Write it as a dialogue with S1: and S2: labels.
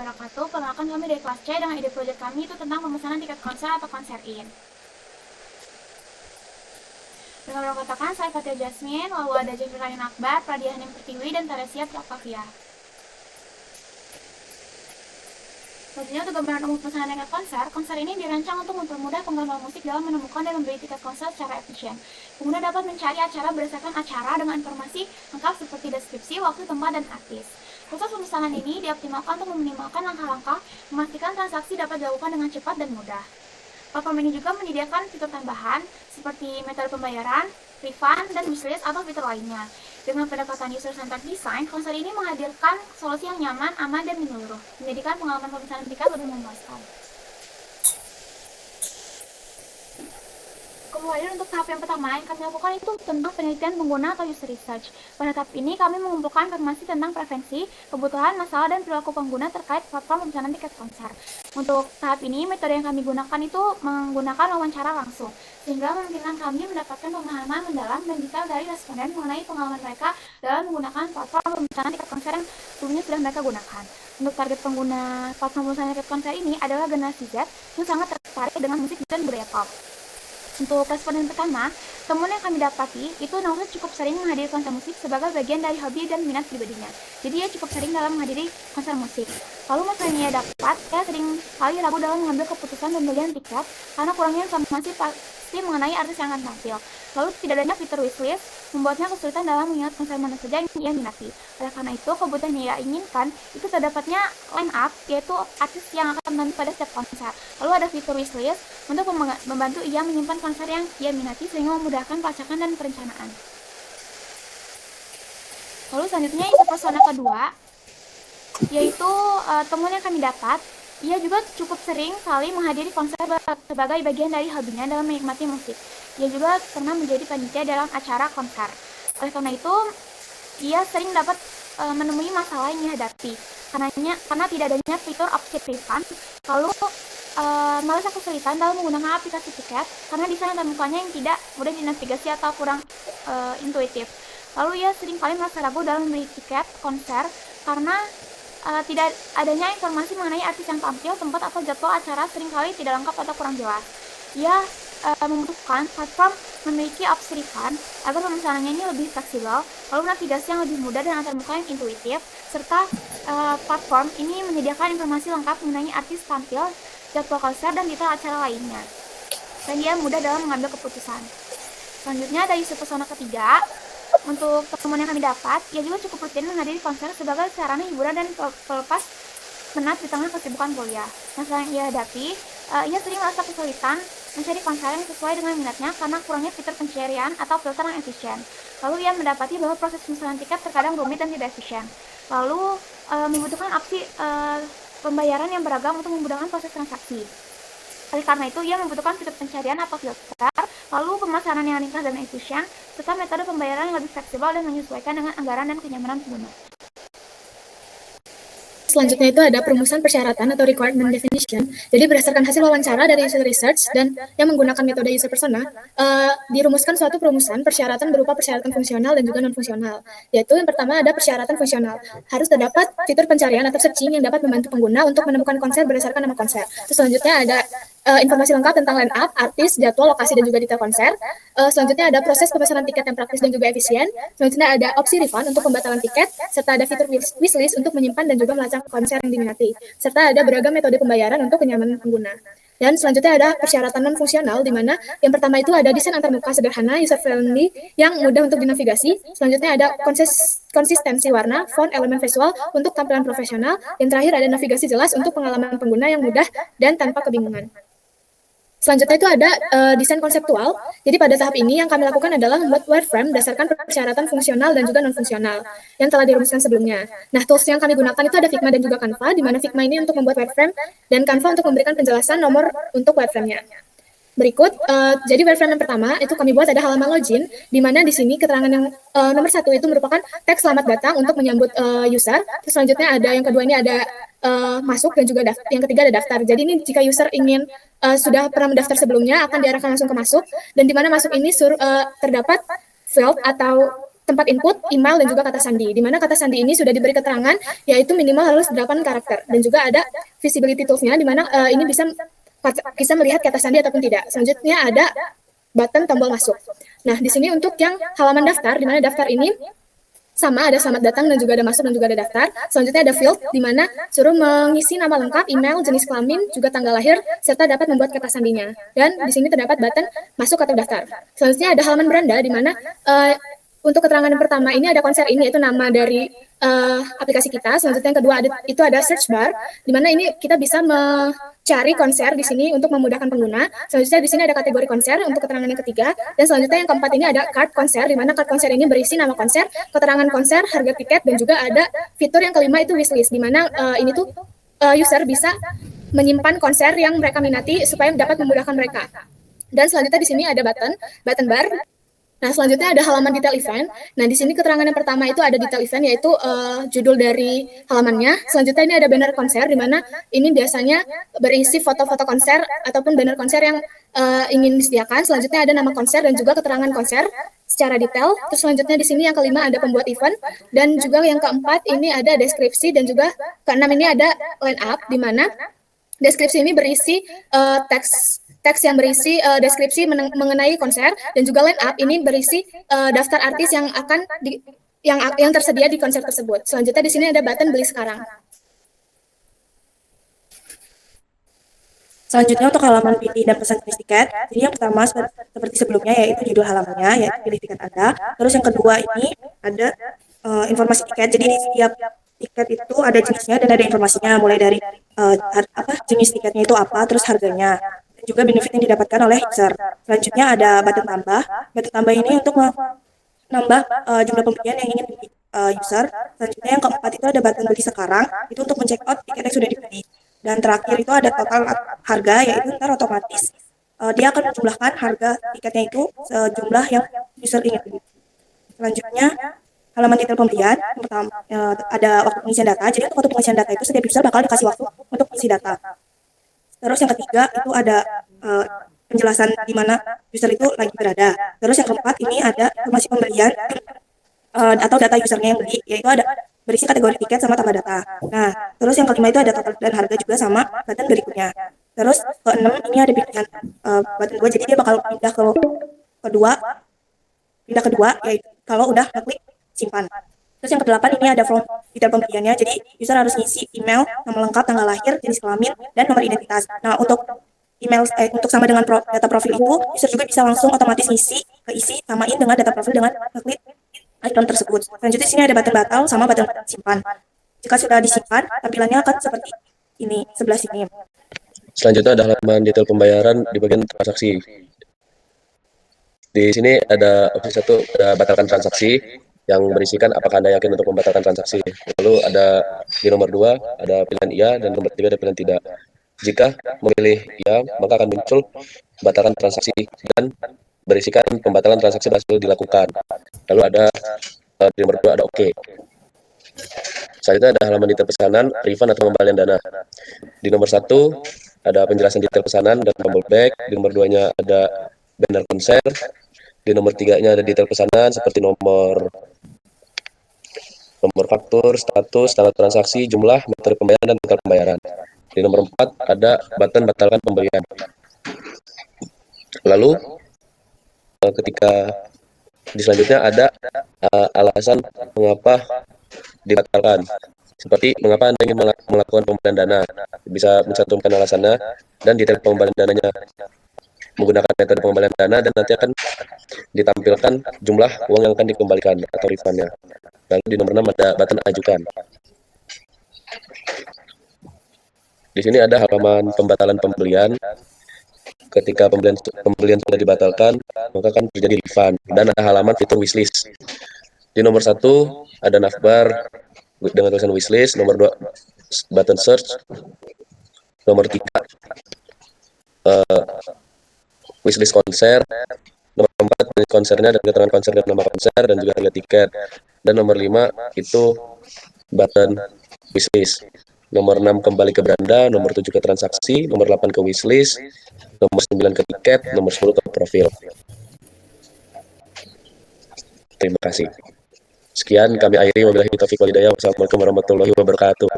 S1: wabarakatuh. Perkenalkan kami dari kelas C dengan ide proyek kami itu tentang pemesanan tiket konser atau konser-in. Dengan beranggotakan saya Fatia Jasmine, lalu ada Jeffrey Ryan Akbar, Pradiah Hanim Pertiwi, dan Taresia Prokavia. Selanjutnya untuk gambaran umum pemesanan tiket konser, konser ini dirancang untuk mempermudah penggemar musik dalam menemukan dan membeli tiket konser secara efisien. Pengguna dapat mencari acara berdasarkan acara dengan informasi lengkap seperti deskripsi, waktu, tempat, dan artis. Proses pemesanan ini dioptimalkan untuk meminimalkan langkah-langkah, memastikan transaksi dapat dilakukan dengan cepat dan mudah. Platform ini juga menyediakan fitur tambahan seperti metode pembayaran, refund, dan wishlist atau fitur lainnya. Dengan pendekatan user-centered design, konser ini menghadirkan solusi yang nyaman, aman, dan menyeluruh, menjadikan pengalaman pemesanan tiket lebih memuaskan. Kemudian untuk tahap yang pertama yang kami lakukan itu tentang penelitian pengguna atau user research. Pada tahap ini kami mengumpulkan informasi tentang preferensi, kebutuhan, masalah, dan perilaku pengguna terkait platform pemesanan tiket konser. Untuk tahap ini metode yang kami gunakan itu menggunakan wawancara langsung, sehingga memungkinkan kami mendapatkan pemahaman mendalam dan detail dari responden mengenai pengalaman mereka dalam menggunakan platform pemesanan tiket konser yang sebelumnya sudah mereka gunakan. Untuk target pengguna platform pemesanan tiket konser ini adalah generasi Z yang sangat tertarik dengan musik dan budaya pop. Untuk responden pertama, temuan yang kami dapati itu Naufal cukup sering menghadiri konser musik sebagai bagian dari hobi dan minat pribadinya. Jadi ia cukup sering dalam menghadiri konser musik. Lalu masalah yang ia dapat, ia sering kali ragu dalam mengambil keputusan pembelian tiket karena kurangnya informasi pasti mengenai artis yang akan tampil. Lalu tidak adanya fitur wishlist membuatnya kesulitan dalam mengingat konser mana saja yang ia minati. Oleh karena itu, kebutuhan yang ia inginkan itu terdapatnya line up, yaitu artis yang akan tampil pada setiap konser. Lalu ada fitur wishlist untuk membantu ia menyimpan konser yang ia minati sehingga memudahkan pelacakan dan perencanaan. Lalu selanjutnya isu persona kedua, yaitu temuan yang kami dapat, ia juga cukup sering kali menghadiri konser sebagai bagian dari hobinya dalam menikmati musik. Ia juga pernah menjadi panitia dalam acara konser. Oleh karena itu, ia sering dapat menemui masalah yang dihadapi karena tidak adanya fitur opsi refund. Lalu merasa kesulitan dalam menggunakan aplikasi tiket karena desain antarmukanya yang tidak mudah dinavigasi atau kurang intuitif. Lalu ia sering kali merasa ragu dalam membeli tiket konser karena tidak adanya informasi mengenai artis yang tampil, tempat atau jadwal acara seringkali tidak lengkap atau kurang jelas. Ia membutuhkan platform memiliki opsi refund agar pemesanannya ini lebih fleksibel, lalu navigasi yang lebih mudah dan antarmuka yang intuitif, serta platform ini menyediakan informasi lengkap mengenai artis tampil, jadwal konser, dan detail acara lainnya. Dan dia mudah dalam mengambil keputusan. Selanjutnya dari isu persona ketiga, untuk temuan yang kami dapat, ia juga cukup rutin menghadiri konser sebagai sarana hiburan dan pelepas penat di tengah kesibukan kuliah. Masalah yang ia hadapi, ia sering merasa kesulitan mencari konser yang sesuai dengan minatnya karena kurangnya fitur pencarian atau filter yang efisien. Lalu ia mendapati bahwa proses pemesanan tiket terkadang rumit dan tidak efisien. Lalu membutuhkan opsi pembayaran yang beragam untuk memudahkan proses transaksi. Oleh karena itu, ia membutuhkan fitur pencarian atau filter, lalu pemasaran yang ringkas dan efisien, serta metode pembayaran yang lebih fleksibel dan menyesuaikan dengan anggaran dan kenyamanan pengguna.
S2: Selanjutnya itu ada perumusan persyaratan atau requirement definition. Jadi berdasarkan hasil wawancara dari user research dan yang menggunakan metode user persona, dirumuskan suatu perumusan persyaratan berupa persyaratan fungsional dan juga non-fungsional. Yaitu yang pertama ada persyaratan fungsional. Harus terdapat fitur pencarian atau searching yang dapat membantu pengguna untuk menemukan konser berdasarkan nama konser. Terus selanjutnya ada informasi lengkap tentang line up, artis, jadwal, lokasi, dan juga detail konser. Selanjutnya ada proses pemesanan tiket yang praktis dan juga efisien. Selanjutnya ada opsi refund untuk pembatalan tiket, serta ada fitur wishlist untuk menyimpan dan juga melacak konser yang diminati. Serta ada beragam metode pembayaran untuk kenyamanan pengguna. Dan selanjutnya ada persyaratan non-fungsional, di mana yang pertama itu ada desain antarmuka sederhana, user-friendly, yang mudah untuk dinavigasi. Selanjutnya ada konsistensi warna, font, elemen visual untuk tampilan profesional. Dan terakhir ada navigasi jelas untuk pengalaman pengguna yang mudah dan tanpa kebingungan. Selanjutnya itu ada desain konseptual. Jadi pada tahap ini yang kami lakukan adalah membuat wireframe berdasarkan persyaratan fungsional dan juga non-fungsional yang telah dirumuskan sebelumnya. Nah, tools yang kami gunakan itu ada Figma dan juga Canva, di mana Figma ini untuk membuat wireframe dan Canva untuk memberikan penjelasan nomor untuk wireframe-nya. Berikut, jadi wireframe yang pertama itu kami buat ada halaman login, di mana di sini keterangan yang nomor satu itu merupakan teks selamat datang untuk menyambut user. Terus selanjutnya ada yang kedua ini ada masuk dan juga yang ketiga ada daftar. Jadi ini jika user ingin sudah pernah mendaftar sebelumnya akan diarahkan langsung ke masuk, dan di mana masuk ini terdapat field atau tempat input, email, dan juga kata sandi. Di mana kata sandi ini sudah diberi keterangan, yaitu minimal harus 8 karakter. Dan juga ada visibility tools-nya, di mana ini bisa melihat kata sandi ataupun tidak. Selanjutnya ada button tombol masuk. Nah, di sini untuk yang halaman daftar, di mana daftar ini sama, ada selamat datang dan juga ada masuk dan juga ada daftar. Selanjutnya ada field, di mana suruh mengisi nama lengkap, email, jenis kelamin, juga tanggal lahir, serta dapat membuat kata sandinya. Dan di sini terdapat button masuk atau daftar. Selanjutnya ada halaman beranda, di mana untuk keterangan yang pertama ini ada konser ini, yaitu nama dari aplikasi kita. Selanjutnya yang kedua itu ada search bar, di mana ini kita bisa cari konser di sini untuk memudahkan pengguna. Selanjutnya di sini ada kategori konser untuk keterangan yang ketiga. Dan selanjutnya yang keempat ini ada card konser, di mana card konser ini berisi nama konser, keterangan konser, harga tiket, dan juga ada fitur yang kelima itu wishlist, di mana ini tuh user bisa menyimpan konser yang mereka minati supaya dapat memudahkan mereka. Dan selanjutnya di sini ada button bar. Nah, selanjutnya ada halaman detail event. Nah, di sini keterangan yang pertama itu ada detail event, yaitu judul dari halamannya. Selanjutnya ini ada banner konser, di mana ini biasanya berisi foto-foto konser ataupun banner konser yang ingin disediakan. Selanjutnya ada nama konser dan juga keterangan konser secara detail. Terus selanjutnya di sini yang kelima ada pembuat event, dan juga yang keempat ini ada deskripsi, dan juga keenam ini ada line up, di mana deskripsi ini berisi teks yang berisi deskripsi mengenai konser, dan juga line up ini berisi daftar artis yang akan yang tersedia di konser tersebut. Selanjutnya di sini ada button beli sekarang.
S3: Selanjutnya untuk halaman pilih dan pesan jenis tiket, jadi yang pertama seperti sebelumnya yaitu judul halamannya, yaitu pilih tiket Anda. Terus yang kedua ini ada informasi tiket, jadi di setiap tiket itu ada jenisnya dan ada informasinya, mulai dari jenis tiketnya itu apa, terus harganya, dan juga benefit yang didapatkan oleh user. Selanjutnya ada button tambah. Button tambah ini untuk menambah jumlah pembelian yang ingin user. Selanjutnya yang keempat itu ada button beli sekarang, itu untuk men-check out tiket yang sudah dibeli. Dan terakhir itu ada total harga, yaitu ntar otomatis dia akan menjumlahkan harga tiketnya itu sejumlah yang user ingin beli. Selanjutnya halaman detail pembelian, pertama ada waktu pengisian data. Jadi untuk waktu pengisian data itu setiap user bakal dikasih waktu untuk mengisi data. Terus yang ketiga itu ada penjelasan di mana user itu lagi berada. Terus yang keempat ini ada informasi pembelian atau data usernya yang beli, yaitu ada berisi kategori tiket sama tambah data. Nah, terus yang kelima itu ada total dan harga juga sama button berikutnya. Terus keenam ini ada pilihan button 2, jadi dia bakal pindah kedua, yaitu kalau udah ngeklik simpan. Terus yang kedelapan ini ada form detail pembeliannya, jadi user harus ngisi email, nama lengkap, tanggal lahir, jenis kelamin, dan nomor identitas. Nah, untuk email untuk sama dengan data profil itu, user juga bisa langsung otomatis keisi samain dengan data profil dengan ngeklik icon tersebut. Selanjutnya di sini ada button batal sama button simpan. Jika sudah disimpan, tampilannya akan seperti ini sebelah sini.
S4: Selanjutnya ada halaman detail pembayaran di bagian transaksi. Di sini ada opsi 1, ada batalkan transaksi yang berisikan apakah Anda yakin untuk membatalkan transaksi. Lalu ada di nomor 2 ada pilihan iya, dan nomor 3 ada pilihan tidak. Jika memilih iya, maka akan muncul batalkan transaksi dan berisikan pembatalan transaksi berhasil dilakukan. Lalu ada di nomor 2 ada oke. Selanjutnya ada halaman detail pesanan, refund atau pengembalian dana. Di nomor 1 ada penjelasan detail pesanan dan tombol back. Di nomor 2-nya ada banner konser. Di nomor 3-nya ada detail pesanan seperti nomor faktur, status, tanggal transaksi, jumlah, metode pembayaran, dan total pembayaran. Di nomor 4 ada button batalkan pembelian. Lalu ketika di selanjutnya ada alasan mengapa dibatalkan, seperti mengapa Anda ingin melakukan pembelian dana, bisa mencantumkan alasannya dan detail pembelian dananya menggunakan metode pengembalian dana, dan nanti akan ditampilkan jumlah uang yang akan dikembalikan atau refundnya. Lalu di nomor 6 ada button ajukan. Di sini ada halaman pembatalan pembelian. Ketika pembelian sudah dibatalkan, maka akan terjadi refund, dan ada halaman fitur wishlist. Di nomor 1 ada navbar dengan tulisan wishlist, nomor 2 button search, nomor 3 wishlist konser, nomor 4 konsernya dan keterangan konser dan nama konser dan juga harga tiket, dan nomor 5 itu button wishlist. Nomor 6 kembali ke beranda, nomor 7 ke transaksi, nomor 8 ke wishlist, nomor 9 ke tiket, nomor 10 ke profil. Terima kasih. Sekian kami akhiri, wabillahi taufiq wal hidayah. Wassalamualaikum warahmatullahi wabarakatuh.